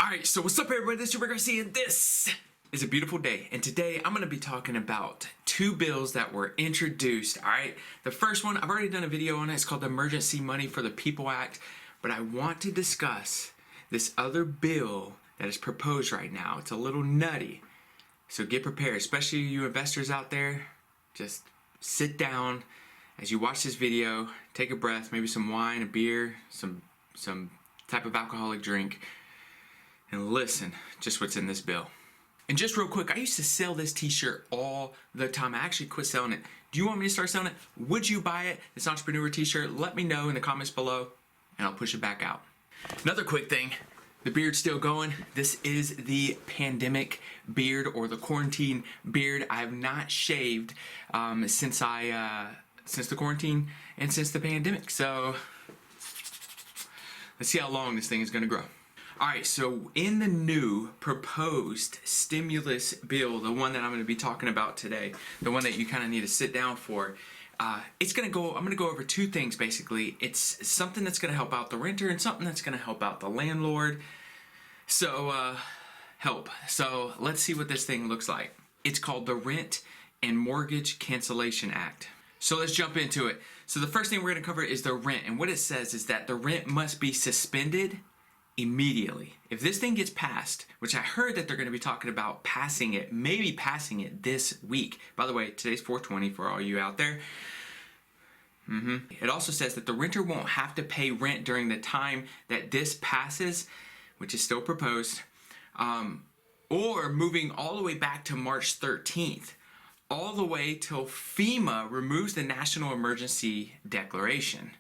Alright, so what's up everybody, this is Super Garcia and this is a beautiful day. And today I'm going to be talking about two bills that were introduced, alright? The first one, I've already done a video on it, it's called the Emergency Money for the People Act. But I want to discuss this other bill that is proposed right now. It's a little nutty. So get prepared, especially you investors out there. Just sit down as you watch this video, take a breath, maybe some wine, a beer, some type of alcoholic drink, and listen just what's in this bill. And just real quick, I used to sell this t-shirt all the time. I actually quit selling it. Do you want me to start selling it? Would you buy it? This entrepreneur t-shirt? Let me know in the comments below and I'll push it back out. Another quick thing, the beard's still going. This is the pandemic beard or the quarantine beard. I have not shaved since the quarantine and since the pandemic. So let's see how long this thing is gonna grow. Alright, so in the new proposed stimulus bill, the one that I'm going to be talking about today, the one that you kind of need to sit down for, I'm going to go over two things basically. It's something that's going to help out the renter and something that's going to help out the landlord. So, So let's see what this thing looks like. It's called the Rent and Mortgage Cancellation Act. So let's jump into it. So the first thing we're going to cover is the rent, and what it says is that the rent must be suspended immediately. If this thing gets passed, which I heard that they're going to be talking about passing it, maybe passing it this week. By the way, today's 4/20 for all you out there. It also says that the renter won't have to pay rent during the time that this passes, which is still proposed, or moving all the way back to March 13th, all the way till FEMA removes the National Emergency Declaration.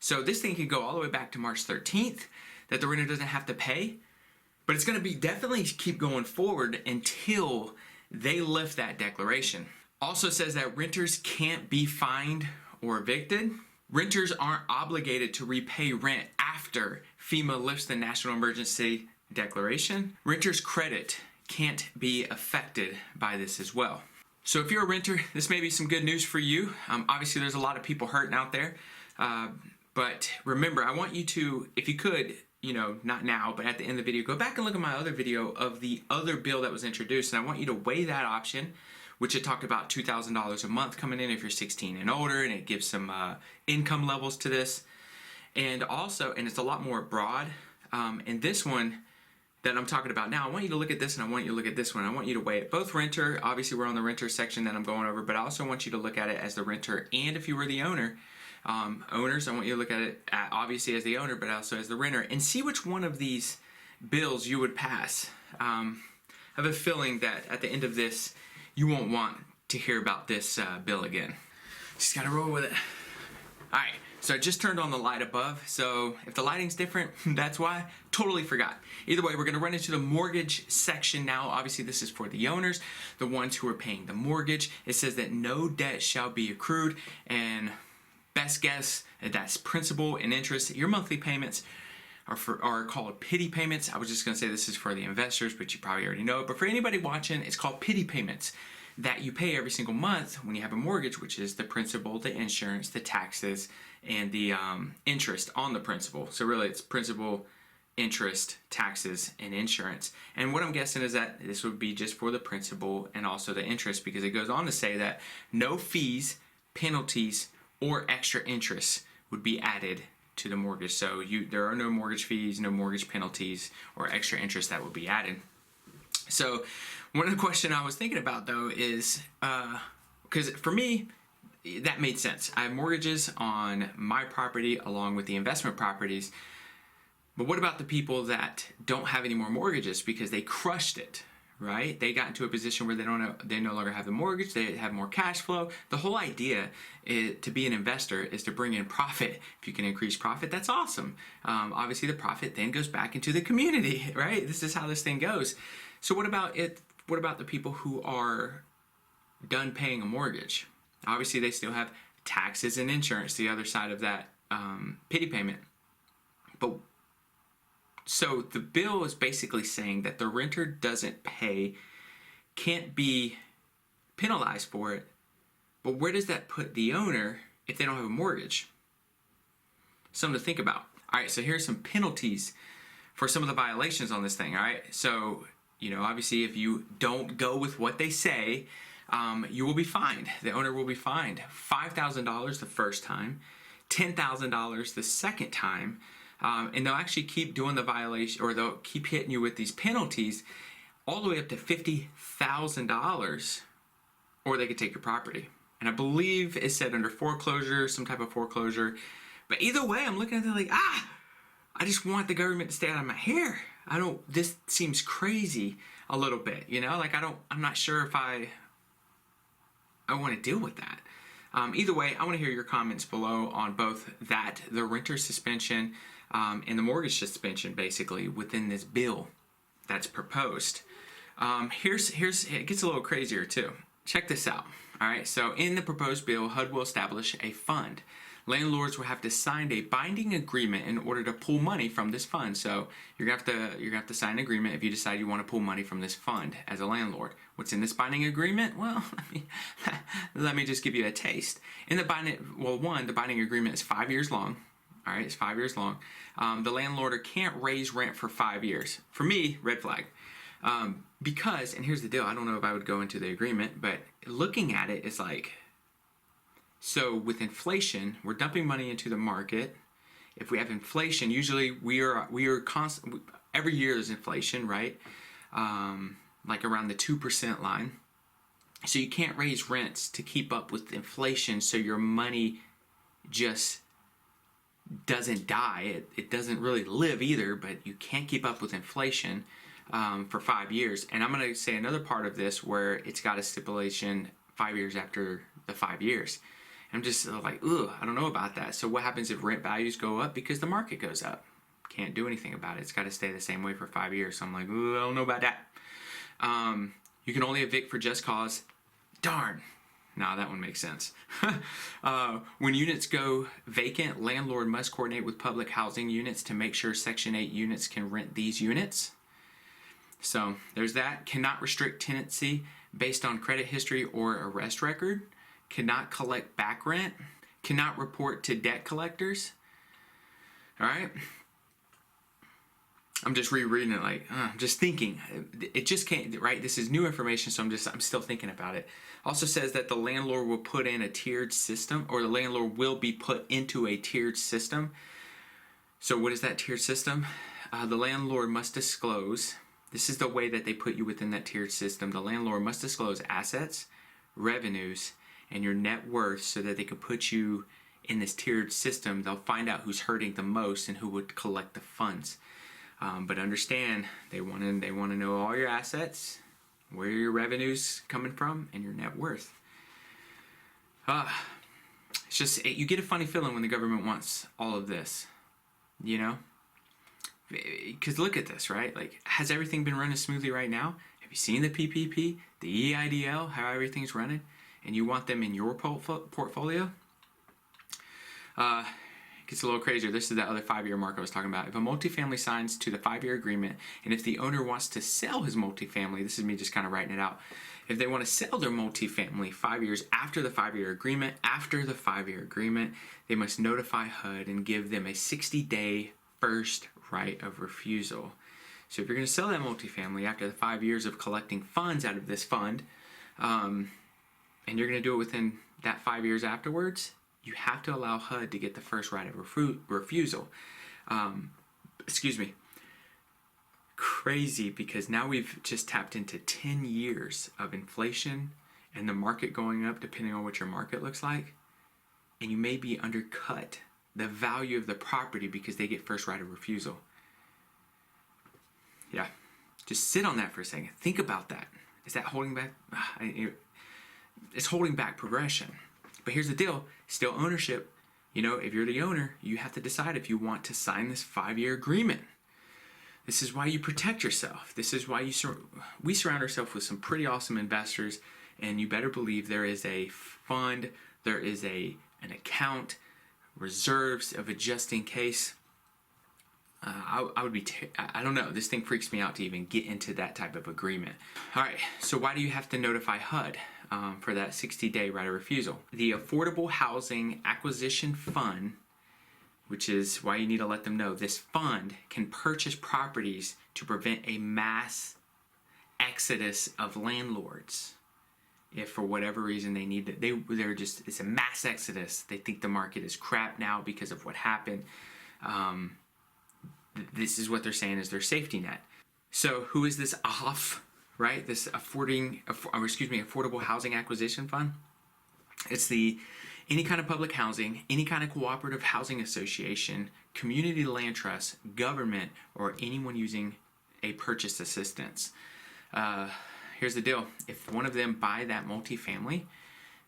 So this thing could go all the way back to March 13th, that the renter doesn't have to pay, but it's going to be definitely keep going forward until they lift that declaration. Also says that renters can't be fined or evicted. Renters aren't obligated to repay rent after FEMA lifts the National Emergency Declaration. Renters' credit can't be affected by this as well. So if you're a renter, this may be some good news for you. Obviously there's a lot of people hurting out there. But remember, I want you to, if you could, not now, but at the end of the video, go back and look at my other video of the other bill that was introduced, and I want you to weigh that option, which it talked about $2,000 a month coming in if you're 16 and older, and it gives some income levels to this. And also, and it's a lot more broad, and this one that I'm talking about now, I want you to look at this and I want you to look at this one. I want you to weigh it. Both renter, obviously we're on the renter section that I'm going over, but I also want you to look at it as the renter and if you were the owner. Owners, I want you to look at it obviously as the owner, but also as the renter, and see which one of these bills you would pass. I have a feeling that at the end of this, you won't want to hear about this bill again. Just gotta roll with it. Alright, so I just turned on the light above, so if the lighting's different, that's why. Totally forgot. Either way, we're gonna run into the mortgage section now. Obviously, this is for the owners, the ones who are paying the mortgage. It says that no debt shall be accrued, and best guess, that's principal and interest. Your monthly payments are called pity payments. I was just gonna say this is for the investors, but you probably already know it. But for anybody watching, it's called pity payments that you pay every single month when you have a mortgage, which is the principal, the insurance, the taxes, and the interest on the principal. So really it's principal, interest, taxes, and insurance. And what I'm guessing is that this would be just for the principal and also the interest, because it goes on to say that no fees, penalties, or extra interest would be added to the mortgage. So there are no mortgage fees, no mortgage penalties, or extra interest that would be added. So one of the questions I was thinking about though is, because for me, that made sense. I have mortgages on my property along with the investment properties, but what about the people that don't have any more mortgages because they crushed it? Right? They got into a position where they no longer have the mortgage, they have more cash flow. The whole idea to be an investor is to bring in profit. If you can increase profit, that's awesome. Obviously the profit then goes back into the community, right? This is how this thing goes. So what about it? What about the people who are done paying a mortgage? Obviously they still have taxes and insurance, the other side of that pity payment. But so the bill is basically saying that the renter doesn't pay, can't be penalized for it, but where does that put the owner if they don't have a mortgage? Something to think about. All right, so here's some penalties for some of the violations on this thing, all right? So, obviously if you don't go with what they say, you will be fined. The owner will be fined $5,000 the first time, $10,000 the second time, and they'll actually keep doing the violation, or they'll keep hitting you with these penalties all the way up to $50,000, or they could take your property. And I believe it said under foreclosure, some type of foreclosure. But either way, I'm looking at it like, I just want the government to stay out of my hair. This seems crazy a little bit, I'm not sure if I want to deal with that. Either way, I want to hear your comments below on both that, the renter suspension, and the mortgage suspension, basically, within this bill that's proposed. It gets a little crazier too. Check this out. All right, so in the proposed bill, HUD will establish a fund. Landlords will have to sign a binding agreement in order to pull money from this fund. So you're gonna have to sign an agreement if you decide you want to pull money from this fund as a landlord. What's in this binding agreement? Well, let me just give you a taste. In the binding, the binding agreement is 5 years long. All right, it's 5 years long. The landlord can't raise rent for 5 years. For me, red flag. Because, and here's the deal, I don't know if I would go into the agreement, but looking at it, it's like, so with inflation, we're dumping money into the market. If we have inflation, usually we are constant, every year there's inflation, right? Like around the 2% line. So you can't raise rents to keep up with inflation, so your money just doesn't die. It doesn't really live either, but you can't keep up with inflation for 5 years. And I'm going to say another part of this where it's got a stipulation 5 years after the 5 years. I'm just like, I don't know about that. So what happens if rent values go up because the market goes up? Can't do anything about it. It's got to stay the same way for 5 years. So I'm like, I don't know about that. You can only evict for just cause. Darn. Nah, that one makes sense. When units go vacant, landlord must coordinate with public housing units to make sure Section 8 units can rent these units. So there's that. Cannot restrict tenancy based on credit history or arrest record. Cannot collect back rent. Cannot report to debt collectors. All right. I'm just rereading it, like, I'm just thinking. It just can't, right? This is new information, so I'm still thinking about it. Also says that the landlord will put in a tiered system, or the landlord will be put into a tiered system. So what is that tiered system? The landlord must disclose, this is the way that they put you within that tiered system. The landlord must disclose assets, revenues, and your net worth so that they can put you in this tiered system. They'll find out who's hurting the most and who would collect the funds. But understand, they want to know all your assets, where your revenue's coming from, and your net worth. It's just, you get a funny feeling when the government wants all of this, Because look at this, right? Like, has everything been running smoothly right now? Have you seen the PPP, the EIDL, how everything's running? And you want them in your portfolio? It gets a little crazier. This is that other 5-year mark I was talking about. If a multifamily signs to the 5-year agreement, and if the owner wants to sell his multifamily, this is me just kind of writing it out. If they want to sell their multifamily 5 years after the 5-year agreement, they must notify HUD and give them a 60-day first right of refusal. So if you're going to sell that multifamily after the 5 years of collecting funds out of this fund, and you're going to do it within that 5 years afterwards, you have to allow HUD to get the first right of refusal. Crazy, because now we've just tapped into 10 years of inflation and the market going up depending on what your market looks like. And you may be undercut the value of the property because they get first right of refusal. Yeah, just sit on that for a second. Think about that. Is that holding back? It's holding back progression. But here's the deal, still ownership. If you're the owner, you have to decide if you want to sign this 5-year agreement. This is why you protect yourself. This is why we surround ourselves with some pretty awesome investors, and you better believe there is a fund, there is an account, reserves of a just in case. I don't know, this thing freaks me out to even get into that type of agreement. All right, so why do you have to notify HUD for that 60-day right of refusal? The Affordable Housing Acquisition Fund which is why you need to let them know this fund can purchase properties to prevent a mass exodus of landlords. If for whatever reason they need it, it's a mass exodus. They think the market is crap now because of what happened. This is what they're saying is their safety net. So who is this AHF, right? This Affordable Housing Acquisition Fund. It's any kind of public housing, any kind of cooperative housing association, community land trust, government, or anyone using a purchase assistance. Here's the deal. If one of them buy that multifamily,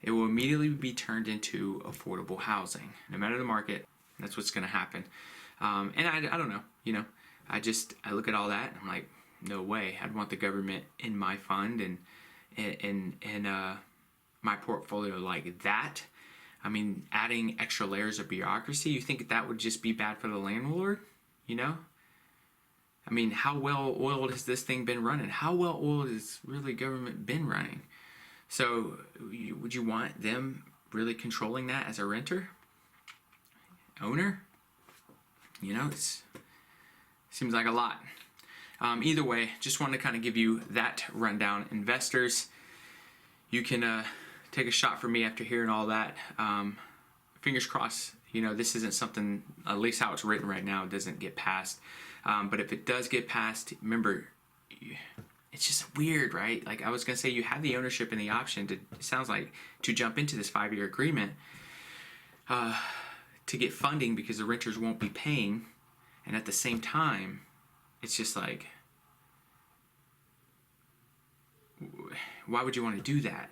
it will immediately be turned into affordable housing. No matter the market, that's what's going to happen. And I don't know, I look at all that and I'm like, no way. I'd want the government in my fund and my portfolio like that. I mean, adding extra layers of bureaucracy, you think that would just be bad for the landlord? I mean, how well oiled has this thing been running? How well oiled has really government been running? So would you want them really controlling that as a renter? Owner? It seems like a lot. Either way, just wanted to kind of give you that rundown. Investors, you can take a shot for me after hearing all that. Fingers crossed, this isn't something, at least how it's written right now, it doesn't get passed. But if it does get passed, remember, it's just weird, right? Like I was going to say, you have the ownership and the option to, it sounds like, to jump into this 5-year agreement to get funding because the renters won't be paying. And at the same time, it's just like, why would you want to do that?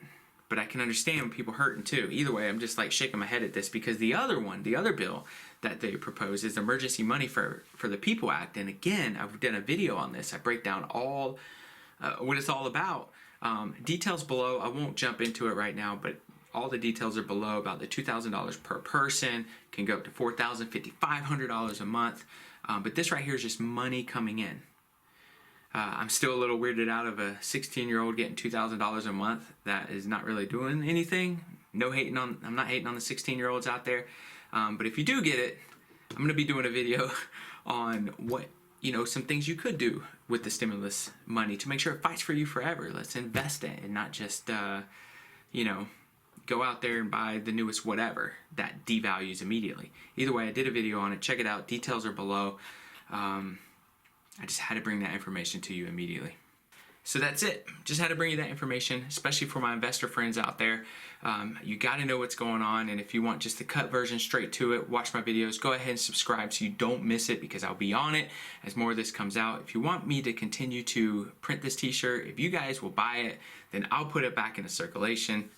But I can understand people hurting too. Either way, I'm just like shaking my head at this because the other bill that they propose is Emergency Money for the People Act. And again, I've done a video on this. I break down all what it's all about. Details below. I won't jump into it right now, but all the details are below about the $2,000 per person. Can go up to $4,000, $5,500 a month. But this right here is just money coming in. I'm still a little weirded out of a 16-year-old getting $2,000 a month. That is not really doing anything. I'm not hating on the 16-year-olds out there. But if you do get it, I'm going to be doing a video on what, some things you could do with the stimulus money to make sure it fights for you forever. Let's invest it and not just, go out there and buy the newest whatever that devalues immediately. Either way, I did a video on it. Check it out. Details are below. I just had to bring that information to you immediately. So that's it. Just had to bring you that information, especially for my investor friends out there. You got to know what's going on, and if you want just the cut version straight to it, watch my videos. Go ahead and subscribe so you don't miss it because I'll be on it as more of this comes out. If you want me to continue to print this t-shirt, if you guys will buy it, then I'll put it back into circulation.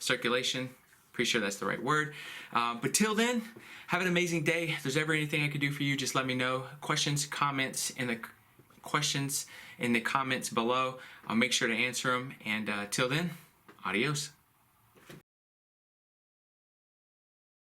Pretty sure that's the right word. But till then, have an amazing day. If there's ever anything I could do for you, just let me know. Questions, comments in the comments below. I'll make sure to answer them. And till then, adios.